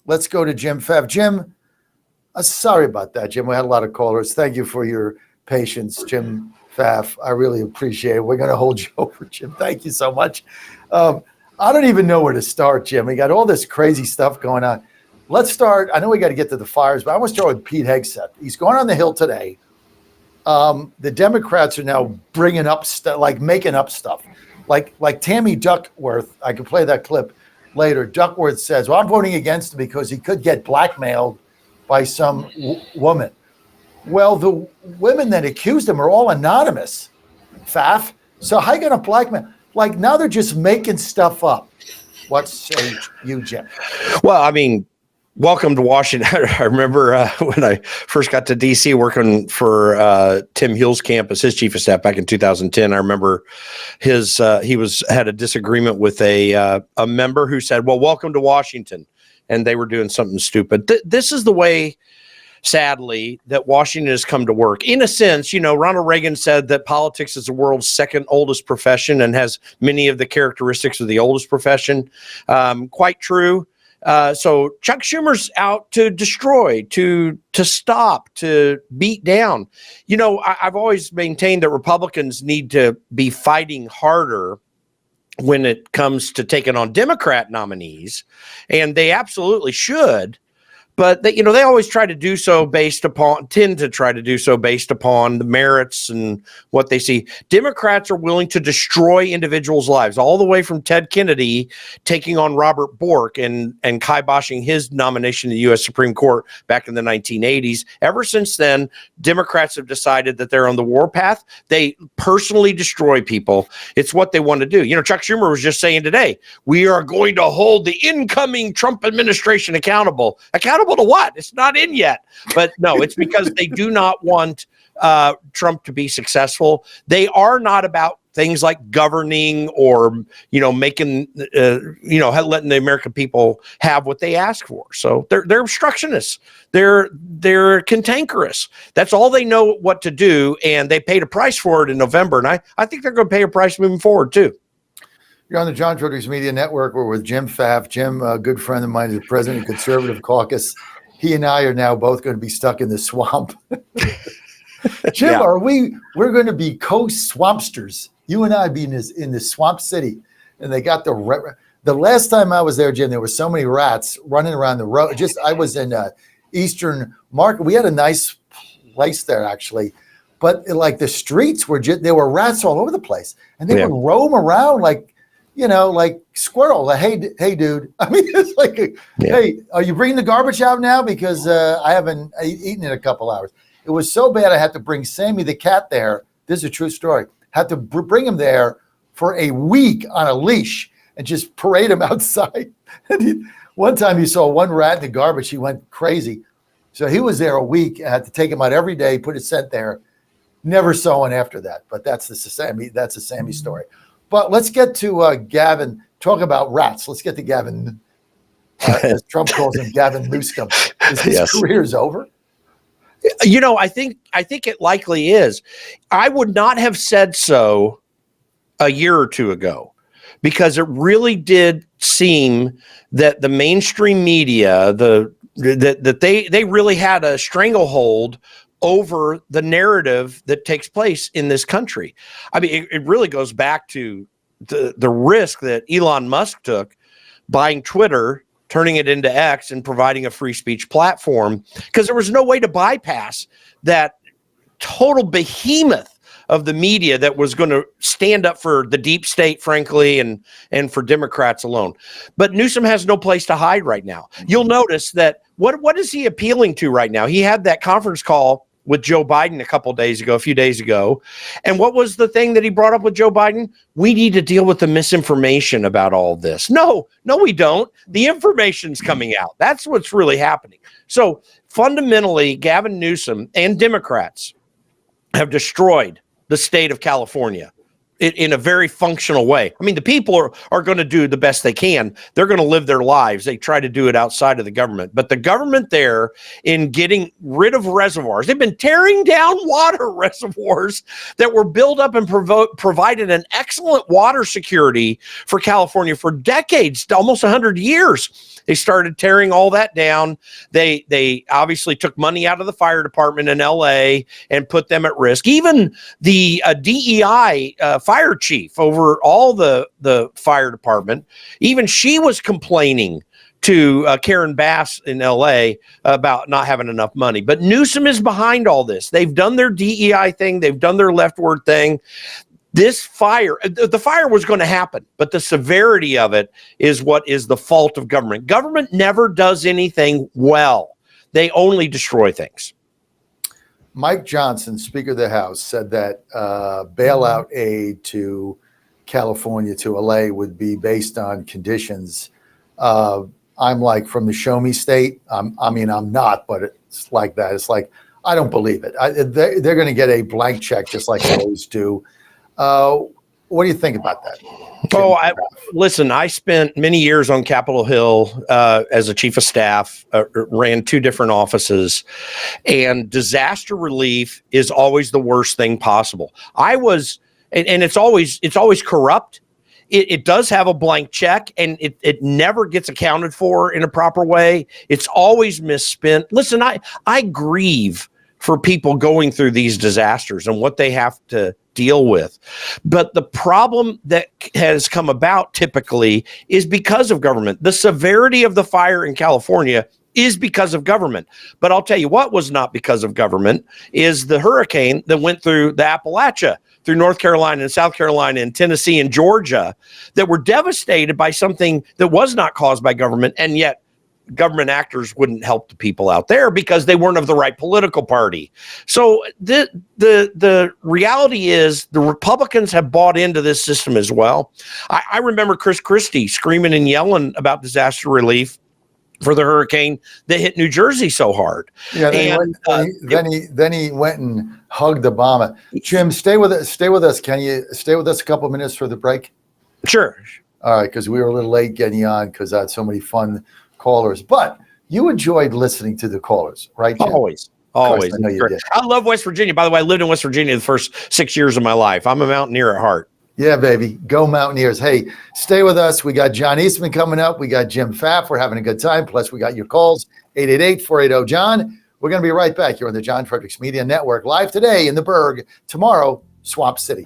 let's go to Jim Pfaff. Jim, sorry about that, Jim. We had a lot of callers. Thank you for your patience, Jim Pfaff. I really appreciate it. We're going to hold you over, Jim. Thank you so much. I don't even know where to start, Jim. We got all this crazy stuff going on. Let's start. I know we got to get to the fires, but I want to start with Pete Hegseth. He's going on the Hill today. The Democrats are now bringing up stuff, like making up stuff. Like Tammy Duckworth, I could play that clip later. Duckworth says, well, I'm voting against him because he could get blackmailed by some woman. Well, the women that accused him are all anonymous, Pfaff. So how are you going to blackmail? Like, now they're just making stuff up. What say you, Jim? Well, I mean, welcome to Washington. I remember when I first got to D.C. working for Tim Huell's campus, his chief of staff back in 2010. I remember he had a disagreement with a member who said, well, welcome to Washington. And they were doing something stupid. This is the way, sadly, that Washington has come to work. In a sense, Ronald Reagan said that politics is the world's second oldest profession and has many of the characteristics of the oldest profession. Quite true. So Chuck Schumer's out to destroy, to stop, to beat down. I've always maintained that Republicans need to be fighting harder when it comes to taking on Democrat nominees, and they absolutely should. But they always tend to do so based upon the merits and what they see. Democrats are willing to destroy individuals' lives, all the way from Ted Kennedy taking on Robert Bork and kiboshing his nomination to the U.S. Supreme Court back in the 1980s. Ever since then, Democrats have decided that they're on the warpath. They personally destroy people. It's what they want to do. Chuck Schumer was just saying today, we are going to hold the incoming Trump administration accountable. Accountable to what? It's not in yet. But no, it's because they do not want Trump to be successful. They are not about things like governing or, making, letting the American people have what they ask for. So they're obstructionists. They're cantankerous. That's all they know what to do. And they paid a price for it in November. And I think they're going to pay a price moving forward too. You're on the John Fredericks Media Network. We're with Jim Pfaff. Jim, a good friend of mine, is the president of Conservative Caucus. He and I are now both going to be stuck in the swamp. Jim, Yeah. We're going to be co-swampsters. You and I be in the swamp city. And they got the last time I was there, Jim, there were so many rats running around the road. I was in Eastern Market. We had a nice place there, actually. But the streets there were rats all over the place. And they would roam around like squirrel. Like, hey, dude. I mean, it's like, hey, are you bringing the garbage out now? Because I haven't eaten in a couple hours. It was so bad I had to bring Sammy the cat there. This is a true story. Had to bring him there for a week on a leash and just parade him outside. And one time he saw one rat in the garbage. He went crazy. So he was there a week. I had to take him out every day, put his scent there. Never saw one after that. But that's the Sammy story. But let's get to Gavin. Talk about rats. Let's get to Gavin, as Trump calls him, Gavin Newsom. Is his career's over? I think it likely is. I would not have said so a year or two ago, because it really did seem that the mainstream media, that they really had a stranglehold over the narrative that takes place in this country. I mean, it really goes back to the risk that Elon Musk took buying Twitter, turning it into X, and providing a free speech platform, because there was no way to bypass that total behemoth of the media that was going to stand up for the deep state, frankly, and for Democrats alone. But Newsom has no place to hide right now. You'll notice that what is he appealing to right now? He had that conference call with Joe Biden a few days ago. And what was the thing that he brought up with Joe Biden? We need to deal with the misinformation about all of this. No, we don't. The information's coming out. That's what's really happening. So fundamentally, Gavin Newsom and Democrats have destroyed the state of California in a very functional way. I mean, the people are going to do the best they can. They're going to live their lives. They try to do it outside of the government. But the government there, in getting rid of reservoirs, they've been tearing down water reservoirs that were built up and provided an excellent water security for California for decades, almost 100 years. They started tearing all that down. They obviously took money out of the fire department in LA and put them at risk. Even the DEI fire chief over all the fire department, even she was complaining to Karen Bass in LA about not having enough money. But Newsom is behind all this. They've done their DEI thing. They've done their leftward thing. This fire, the fire was going to happen, but the severity of it is what is the fault of government. Government never does anything well. They only destroy things. Mike Johnson, Speaker of the House, said that bailout aid to California, to LA, would be based on conditions. I'm like, from the show me state. I'm not, but it's like that. It's like, I don't believe it. They're going to get a blank check just like they always do. What do you think about that? Listen, I spent many years on Capitol Hill as a chief of staff, ran 2 different offices, and disaster relief is always the worst thing possible. And it's always corrupt. It does have a blank check, and it never gets accounted for in a proper way. It's always misspent. Listen, I grieve for people going through these disasters and what they have to deal with. But the problem that has come about typically is because of government. The severity of the fire in California is because of government. But I'll tell you what was not because of government is the hurricane that went through the Appalachia, through North Carolina and South Carolina and Tennessee and Georgia, that were devastated by something that was not caused by government, and yet government actors wouldn't help the people out there because they weren't of the right political party. So the reality is the Republicans have bought into this system as well. I remember Chris Christie screaming and yelling about disaster relief for the hurricane that hit New Jersey so hard. Yeah, then he went and hugged Obama. Jim, stay with us. Can you stay with us a couple of minutes for the break? Sure. All right, because we were a little late getting you on because I had so many fun callers. But you enjoyed listening to the callers, right, Jim? Always. I know you did. I love West Virginia. By the way, I lived in West Virginia the first 6 years of my life. I'm a mountaineer at heart. Yeah, baby. Go Mountaineers. Hey, stay with us. We got John Eastman coming up. We got Jim Pfaff. We're having a good time. Plus, we got your calls, 888-480-JOHN. We're going to be right back here on the John Fredericks Media Network, live today in the Berg. Tomorrow, Swamp City.